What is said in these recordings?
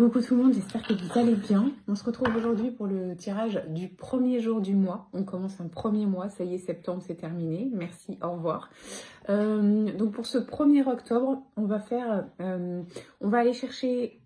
Coucou tout le monde, j'espère que vous allez bien. On se retrouve aujourd'hui pour le tirage du premier jour du mois. On commence un premier mois, ça y est, septembre c'est terminé. Merci, au revoir. Donc pour ce 1er octobre, on va aller chercher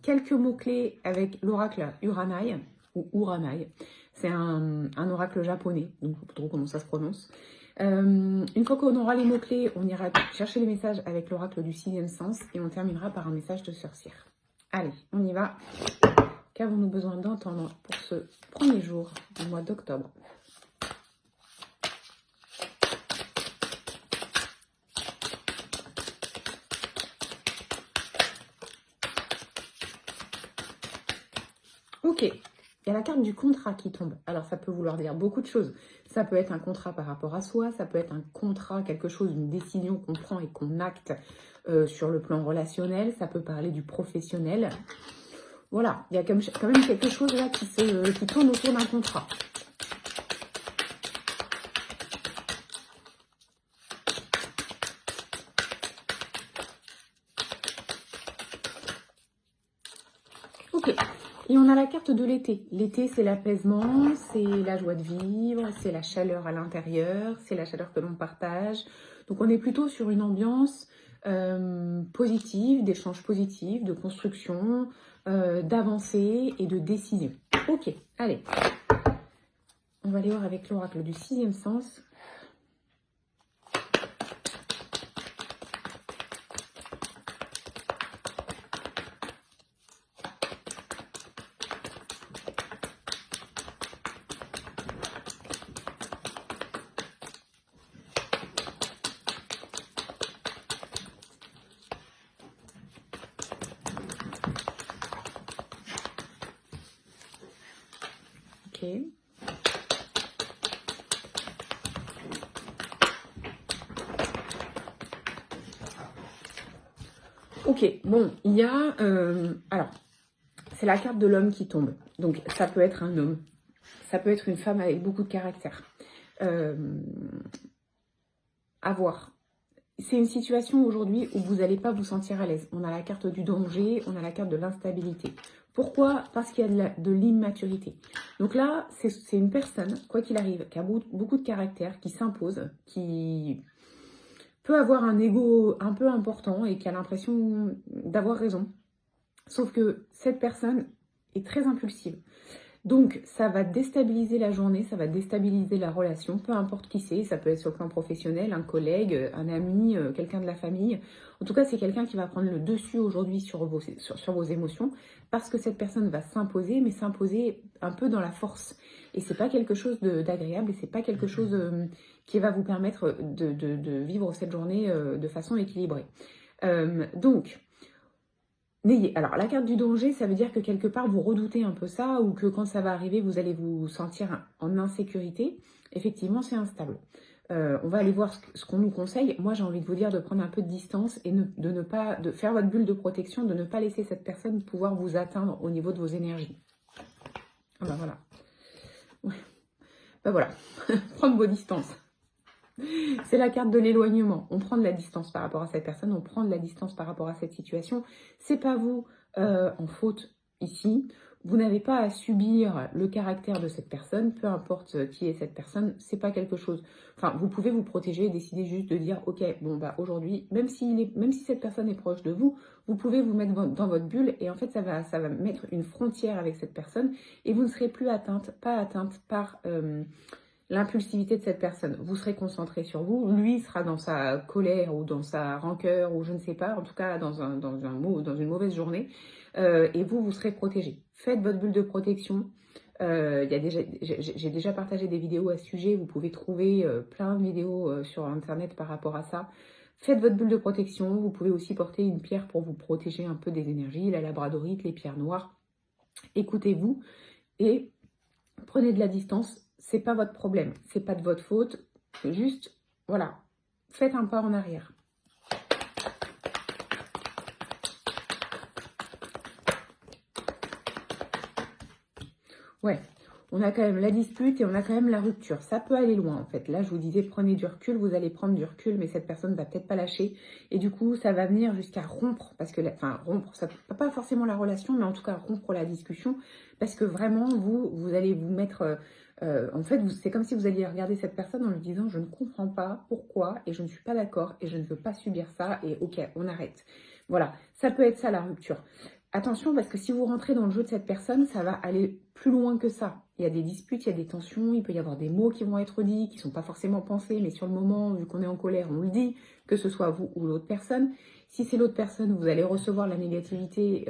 quelques mots-clés avec l'oracle Uranai, ou Uranai. C'est un oracle japonais, donc je ne sais pas trop comment ça se prononce. Une fois qu'on aura les mots-clés, on ira chercher les messages avec l'oracle du 6e sens et on terminera par un message de sorcière. Allez, on y va. Qu'avons-nous besoin d'entendre pour ce premier jour du mois d'octobre? Ok, il y a la carte du contrat qui tombe. Alors ça peut vouloir dire beaucoup de choses. Ça peut être un contrat par rapport à soi, ça peut être un contrat, quelque chose, une décision qu'on prend et qu'on acte sur le plan relationnel. Ça peut parler du professionnel. Voilà, il y a quand même quelque chose là qui tourne autour d'un contrat. Ok, et on a la carte de l'été. L'été, c'est l'apaisement, c'est la joie de vivre, c'est la chaleur à l'intérieur, c'est la chaleur que l'on partage. Donc on est plutôt sur une ambiance positive, d'échange positif, de construction, d'avancée et de décision. Ok, allez. On va aller voir avec l'oracle du 6e sens. Ok. Ok, bon, il y a... alors, c'est la carte de l'homme qui tombe. Donc, ça peut être un homme. Ça peut être une femme avec beaucoup de caractère. À voir. C'est une situation aujourd'hui où vous n'allez pas vous sentir à l'aise. On a la carte du danger, on a la carte de l'instabilité. Pourquoi? Parce qu'il y a de l'immaturité. Donc là, c'est une personne, quoi qu'il arrive, qui a beaucoup de caractère, qui s'impose, qui peut avoir un ego un peu important et qui a l'impression d'avoir raison. Sauf que cette personne est très impulsive. Donc, ça va déstabiliser la journée, ça va déstabiliser la relation, peu importe qui c'est. Ça peut être sur le plan professionnel, un collègue, un ami, quelqu'un de la famille. En tout cas, c'est quelqu'un qui va prendre le dessus aujourd'hui sur vos émotions parce que cette personne va s'imposer, mais s'imposer un peu dans la force. Et c'est pas quelque chose d'agréable et c'est pas quelque chose qui va vous permettre de vivre cette journée de façon équilibrée. Donc, alors, la carte du danger, ça veut dire que quelque part, vous redoutez un peu ça ou que quand ça va arriver, vous allez vous sentir en insécurité. Effectivement, c'est instable. On va aller voir ce qu'on nous conseille. Moi, j'ai envie de vous dire de prendre un peu de distance et de faire votre bulle de protection, de ne pas laisser cette personne pouvoir vous atteindre au niveau de vos énergies. Ah ben voilà. Ouais. Ben voilà. Prendre vos distances. C'est la carte de l'éloignement. On prend de la distance par rapport à cette personne, on prend de la distance par rapport à cette situation. C'est pas vous en faute ici. Vous n'avez pas à subir le caractère de cette personne, peu importe qui est cette personne. C'est pas quelque chose. Enfin, vous pouvez vous protéger et décider juste de dire, ok, bon bah aujourd'hui, même si cette personne est proche de vous, vous pouvez vous mettre dans votre bulle et en fait ça va mettre une frontière avec cette personne et vous ne serez plus pas atteinte par l'impulsivité de cette personne. Vous serez concentré sur vous. Lui sera dans sa colère ou dans sa rancœur ou je ne sais pas, en tout cas dans une mauvaise journée. Et vous serez protégé. Faites votre bulle de protection. J'ai déjà partagé des vidéos à ce sujet. Vous pouvez trouver plein de vidéos sur Internet par rapport à ça. Faites votre bulle de protection. Vous pouvez aussi porter une pierre pour vous protéger un peu des énergies, la labradorite, les pierres noires. Écoutez-vous et prenez de la distance. C'est pas votre problème, c'est pas de votre faute. Juste, voilà, faites un pas en arrière. Ouais, on a quand même la dispute et on a quand même la rupture. Ça peut aller loin en fait. Là, je vous disais, prenez du recul, vous allez prendre du recul, mais cette personne ne va peut-être pas lâcher. Et du coup, ça va venir jusqu'à rompre, parce que, enfin, rompre, ça peut pas forcément la relation, mais en tout cas rompre la discussion, parce que vraiment, vous allez vous mettre... en fait, c'est comme si vous alliez regarder cette personne en lui disant « Je ne comprends pas pourquoi et je ne suis pas d'accord et je ne veux pas subir ça et ok, on arrête. » Voilà, ça peut être ça la rupture. Attention parce que si vous rentrez dans le jeu de cette personne, ça va aller plus loin que ça. Il y a des disputes, il y a des tensions, il peut y avoir des mots qui vont être dits, qui ne sont pas forcément pensés, mais sur le moment, vu qu'on est en colère, on le dit, que ce soit vous ou l'autre personne. Si c'est l'autre personne, vous allez recevoir la négativité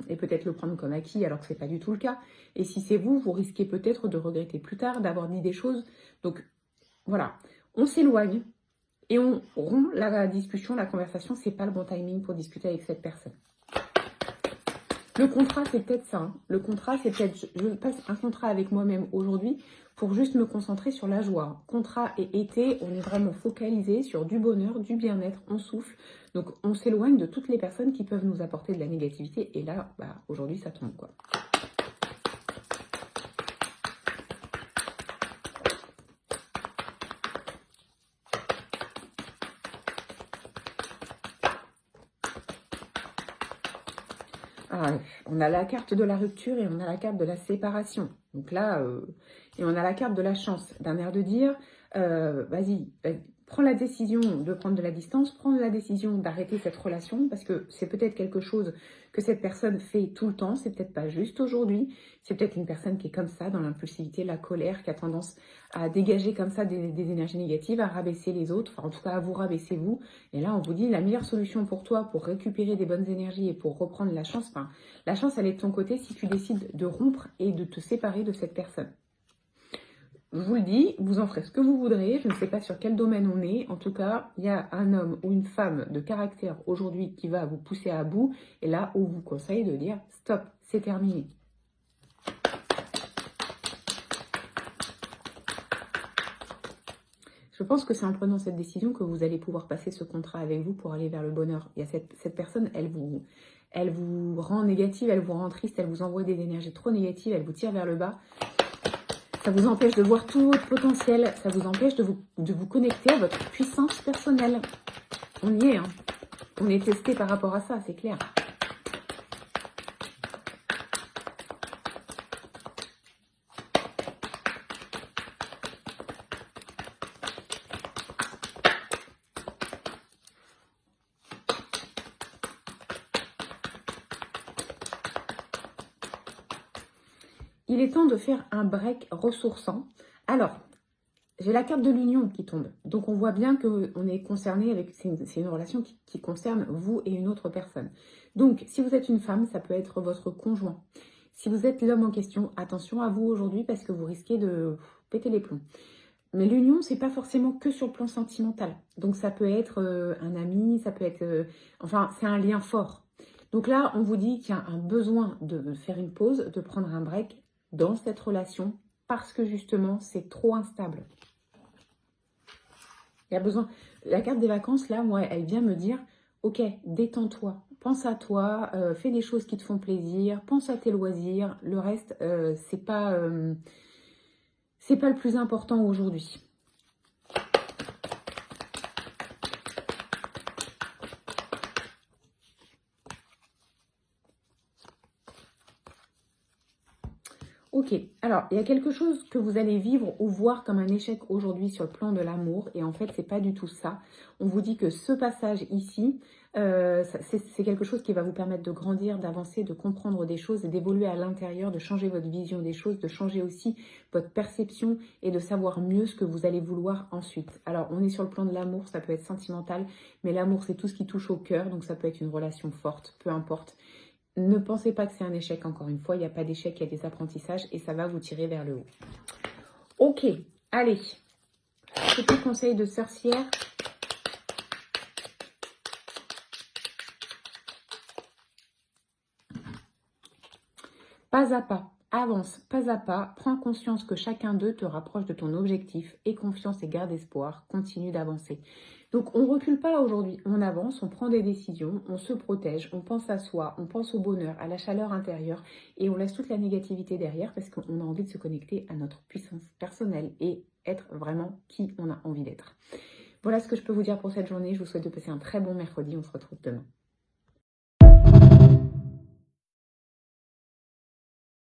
et peut-être le prendre comme acquis alors que ce n'est pas du tout le cas. Et si c'est vous, vous risquez peut-être de regretter plus tard, d'avoir dit des choses. Donc voilà, on s'éloigne et on rompt la discussion, la conversation. Ce n'est pas le bon timing pour discuter avec cette personne. Le contrat, c'est peut-être ça. Hein. Le contrat, c'est peut-être, je passe un contrat avec moi-même aujourd'hui pour juste me concentrer sur la joie. Contrat et été, on est vraiment focalisé sur du bonheur, du bien-être, on souffle. Donc, on s'éloigne de toutes les personnes qui peuvent nous apporter de la négativité. Et là, bah, aujourd'hui, ça tombe, quoi. Ah, on a la carte de la rupture et on a la carte de la séparation. Donc là, et on a la carte de la chance, d'un air de dire, vas-y, prends la décision de prendre de la distance, prends la décision d'arrêter cette relation, parce que c'est peut-être quelque chose que cette personne fait tout le temps, c'est peut-être pas juste aujourd'hui, c'est peut-être une personne qui est comme ça, dans l'impulsivité, la colère, qui a tendance à dégager comme ça des énergies négatives, à rabaisser les autres, enfin en tout cas à vous rabaisser vous. Et là, on vous dit, la meilleure solution pour toi, pour récupérer des bonnes énergies et pour reprendre la chance, enfin, la chance, elle est de ton côté si tu décides de rompre et de te séparer de cette personne. Je vous le dis, vous en ferez ce que vous voudrez. Je ne sais pas sur quel domaine on est. En tout cas, il y a un homme ou une femme de caractère aujourd'hui qui va vous pousser à bout. Et là, on vous conseille de dire stop, c'est terminé. Je pense que c'est en prenant cette décision que vous allez pouvoir passer ce contrat avec vous pour aller vers le bonheur. Il y a cette personne, elle vous rend négative, elle vous rend triste, elle vous envoie des énergies trop négatives, elle vous tire vers le bas. Ça vous empêche de voir tout votre potentiel, ça vous empêche de vous connecter à votre puissance personnelle. On y est, hein. On est testé par rapport à ça, c'est clair. Il est temps de faire un break ressourçant. Alors, j'ai la carte de l'union qui tombe. Donc, on voit bien qu'on est concerné avec... C'est une relation qui concerne vous et une autre personne. Donc, si vous êtes une femme, ça peut être votre conjoint. Si vous êtes l'homme en question, attention à vous aujourd'hui parce que vous risquez de péter les plombs. Mais l'union, c'est pas forcément que sur le plan sentimental. Donc, ça peut être un ami, ça peut être... enfin, c'est un lien fort. Donc là, on vous dit qu'il y a un besoin de faire une pause, de prendre un break dans cette relation parce que justement, c'est trop instable. Il y a besoin... La carte des vacances, là, moi, elle vient me dire, ok, détends-toi, pense à toi, fais des choses qui te font plaisir, pense à tes loisirs. Le reste, c'est pas le plus important aujourd'hui. Ok, alors il y a quelque chose que vous allez vivre ou voir comme un échec aujourd'hui sur le plan de l'amour et en fait c'est pas du tout ça. On vous dit que ce passage ici, c'est quelque chose qui va vous permettre de grandir, d'avancer, de comprendre des choses et d'évoluer à l'intérieur, de changer votre vision des choses, de changer aussi votre perception et de savoir mieux ce que vous allez vouloir ensuite. Alors on est sur le plan de l'amour, ça peut être sentimental, mais l'amour c'est tout ce qui touche au cœur, donc ça peut être une relation forte, peu importe. Ne pensez pas que c'est un échec, encore une fois, il n'y a pas d'échec, il y a des apprentissages et ça va vous tirer vers le haut. Ok, allez, petit conseil de sorcière. Pas à pas, Avance pas à pas, prends conscience que chacun d'eux te rapproche de ton objectif, aie confiance et garde espoir, continue d'avancer. Donc on ne recule pas aujourd'hui, on avance, on prend des décisions, on se protège, on pense à soi, on pense au bonheur, à la chaleur intérieure et on laisse toute la négativité derrière parce qu'on a envie de se connecter à notre puissance personnelle et être vraiment qui on a envie d'être. Voilà ce que je peux vous dire pour cette journée, je vous souhaite de passer un très bon mercredi, on se retrouve demain.